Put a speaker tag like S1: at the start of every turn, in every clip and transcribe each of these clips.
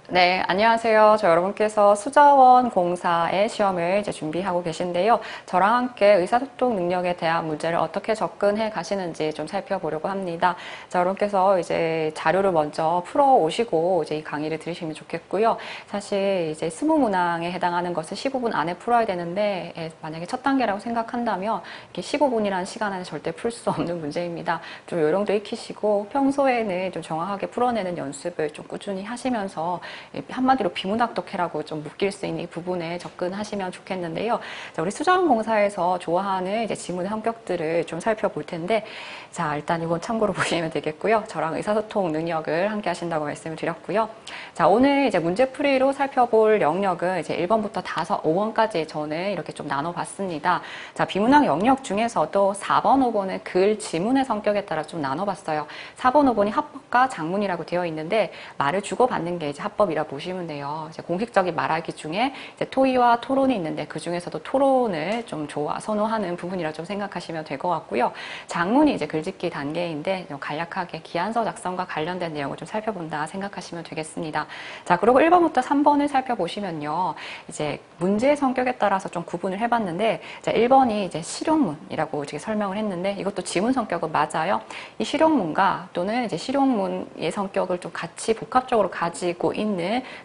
S1: 네, 안녕하세요. 저 여러분께서 수자원 공사의 시험을 이제 준비하고 계신데요. 저랑 함께 의사소통 능력에 대한 문제를 어떻게 접근해 가시는지 좀 살펴보려고 합니다. 자, 여러분께서 이제 자료를 먼저 풀어 오시고 이제 이 강의를 들으시면 좋겠고요. 사실 이제 스무 문항에 해당하는 것을 15분 안에 풀어야 되는데 만약에 첫 단계라고 생각한다면 이렇게 15분이라는 시간 안에 절대 풀 수 없는 문제입니다. 좀 요령도 익히시고 평소에는 좀 정확하게 풀어내는 연습을 좀 꾸준히 하시면서 한마디로 비문학독해라고 좀 묶일 수 있는 이 부분에 접근하시면 좋겠는데요. 자, 우리 수자원공사에서 좋아하는 이제 지문의 성격들을 좀 살펴볼 텐데, 자, 일단 이건 참고로 보시면 되겠고요. 저랑 의사소통 능력을 함께 하신다고 말씀을 드렸고요. 자, 오늘 이제 문제풀이로 살펴볼 영역은 이제 1번부터 5번까지 저는 이렇게 좀 나눠봤습니다. 자, 비문학 영역 중에서도 4번, 5번은 글 지문의 성격에 따라 좀 나눠봤어요. 4번, 5번이 합법과 장문이라고 되어 있는데 말을 주고받는 게 이제 합법 이라 보시면 돼요. 이제 공식적인 말하기 중에 이제 토의와 토론이 있는데 그 중에서도 토론을 좀 선호하는 부분이라 좀 생각하시면 될 것 같고요. 장문이 이제 글짓기 단계인데 간략하게 기한서 작성과 관련된 내용을 좀 살펴본다 생각하시면 되겠습니다. 자, 그리고 1번부터 3번을 살펴보시면요. 이제 문제의 성격에 따라서 좀 구분을 해봤는데, 자, 1번이 이제 실용문이라고 이렇게 설명을 했는데 이것도 지문 성격은 맞아요. 이 실용문과 또는 이제 실용문의 성격을 좀 같이 복합적으로 가지고 있는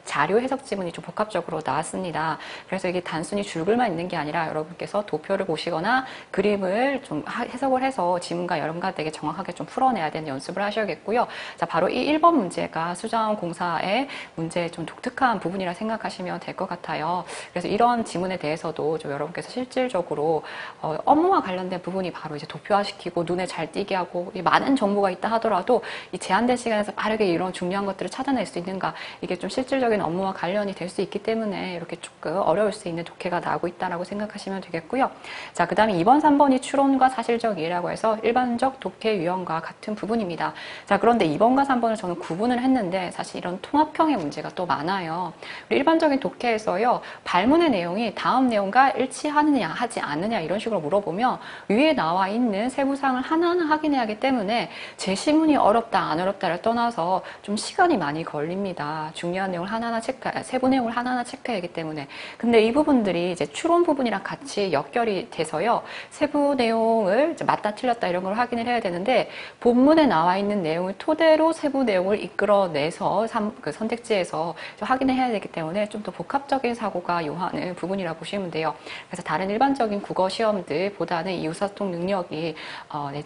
S1: 자료 해석 지문이 좀 복합적으로 나왔습니다. 그래서 이게 단순히 줄글만 있는 게 아니라 여러분께서 도표를 보시거나 그림을 좀 해석을 해서 지문과 연관되게 정확하게 좀 풀어내야 되는 연습을 하셔야겠고요. 자, 바로 이 1번 문제가 수자원 공사의 문제의 좀 독특한 부분이라 생각하시면 될 것 같아요. 그래서 이런 지문에 대해서도 좀 여러분께서 실질적으로 업무와 관련된 부분이 바로 이제 도표화시키고 눈에 잘 띄게 하고 많은 정보가 있다 하더라도 이 제한된 시간에서 빠르게 이런 중요한 것들을 찾아낼 수 있는가, 이게 좀 실질적인 업무와 관련이 될 수 있기 때문에 이렇게 조금 어려울 수 있는 독해가 나오고 있다고 생각하시면 되겠고요. 자, 그 다음에 2번, 3번이 추론과 사실적 이해라고 해서 일반적 독해 유형과 같은 부분입니다. 자, 그런데 2번과 3번을 저는 구분을 했는데 사실 이런 통합형의 문제가 또 많아요. 일반적인 독해에서요, 발문의 내용이 다음 내용과 일치하느냐 하지 않느냐 이런 식으로 물어보면 위에 나와 있는 세부사항을 하나하나 확인해야 하기 때문에 제시문이 어렵다 안 어렵다를 떠나서 좀 시간이 많이 걸립니다. 중요한 내용을 하나하나 세부 내용을 하나하나 체크해야 하기 때문에. 근데 이 부분들이 이제 추론 부분이랑 같이 연결이 돼서요, 세부 내용을 이제 맞다 틀렸다 이런 걸 확인을 해야 되는데 본문에 나와 있는 내용을 토대로 세부 내용을 이끌어내서 그 선택지에서 확인을 해야 되기 때문에 좀 더 복합적인 사고가 요하는 부분이라 보시면 돼요. 그래서 다른 일반적인 국어 시험들보다는 이 의사소통 능력이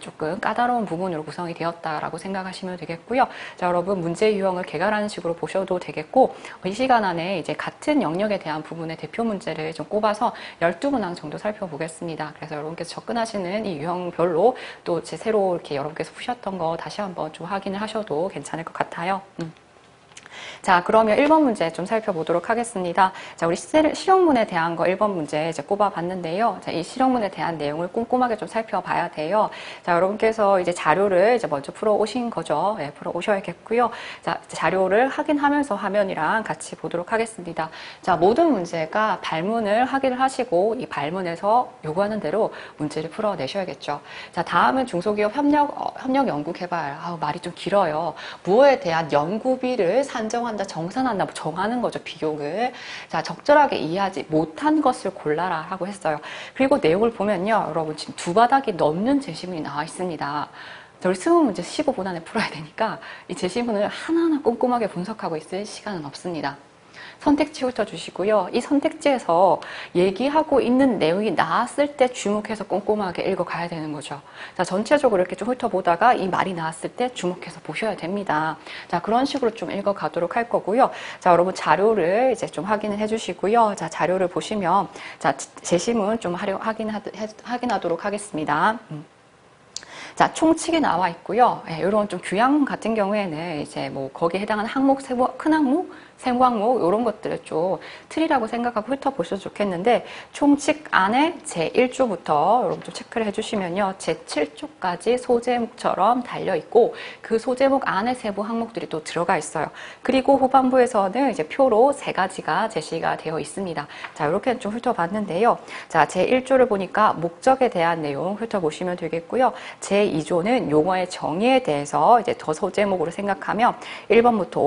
S1: 조금 까다로운 부분으로 구성이 되었다라고 생각하시면 되겠고요. 자, 여러분 문제 유형을 개괄하는 식으로 보셔도 되겠고, 이 시간 안에 이제 같은 영역에 대한 부분의 대표 문제를 좀 꼽아서 12문항 정도 살펴보겠습니다. 그래서 여러분께서 접근하시는 이 유형별로 또 새로 이렇게 여러분께서 푸셨던 거 다시 한번 좀 확인을 하셔도 괜찮을 것 같아요. 자, 그러면 1번 문제 좀 살펴보도록 하겠습니다. 자, 우리 실용문에 대한 거 1번 문제 이제 꼽아봤는데요. 자, 이 실용문에 대한 내용을 꼼꼼하게 좀 살펴봐야 돼요. 자, 여러분께서 이제 자료를 이제 먼저 풀어 오신 거죠. 네, 풀어 오셔야겠고요. 자, 자료를 확인하면서 화면이랑 같이 보도록 하겠습니다. 자, 모든 문제가 발문을 확인을 하시고 이 발문에서 요구하는 대로 문제를 풀어내셔야겠죠. 자, 다음은 중소기업 협력 연구 개발. 말이 좀 길어요. 무엇에 대한 연구비를 산정한다, 정산한다, 정하는 거죠, 비용을. 자, 적절하게 이해하지 못한 것을 골라라 하고 했어요. 그리고 내용을 보면요, 여러분 지금 두 바닥이 넘는 제시문이 나와 있습니다. 우리 20문제 15분 안에 풀어야 되니까 이 제시문을 하나하나 꼼꼼하게 분석하고 있을 시간은 없습니다. 선택지 훑어주시고요. 이 선택지에서 얘기하고 있는 내용이 나왔을 때 주목해서 꼼꼼하게 읽어가야 되는 거죠. 자, 전체적으로 이렇게 좀 훑어보다가 이 말이 나왔을 때 주목해서 보셔야 됩니다. 자, 그런 식으로 좀 읽어가도록 할 거고요. 자, 여러분 자료를 이제 좀 확인을 해주시고요. 자, 자료를 보시면 자, 제시문 좀 확인하도록 하겠습니다. 자, 총칙이 나와 있고요. 이런 좀 교양 같은 경우에는 이제 뭐 거기에 해당하는 항목, 큰 항목, 세부 항목 이런 것들을 좀 틀이라고 생각하고 훑어보셔도 좋겠는데, 총칙 안에 제1조부터 여러분 좀 체크를 해주시면요, 제7조까지 소제목처럼 달려있고 그 소제목 안에 세부 항목들이 또 들어가 있어요. 그리고 후반부에서는 이제 표로 3가지가 제시가 되어 있습니다. 자, 이렇게 좀 훑어봤는데요. 자, 제1조를 보니까 목적에 대한 내용 훑어보시면 되겠고요. 제2조는 용어의 정의에 대해서 이제 더 소제목으로 생각하면 1번부터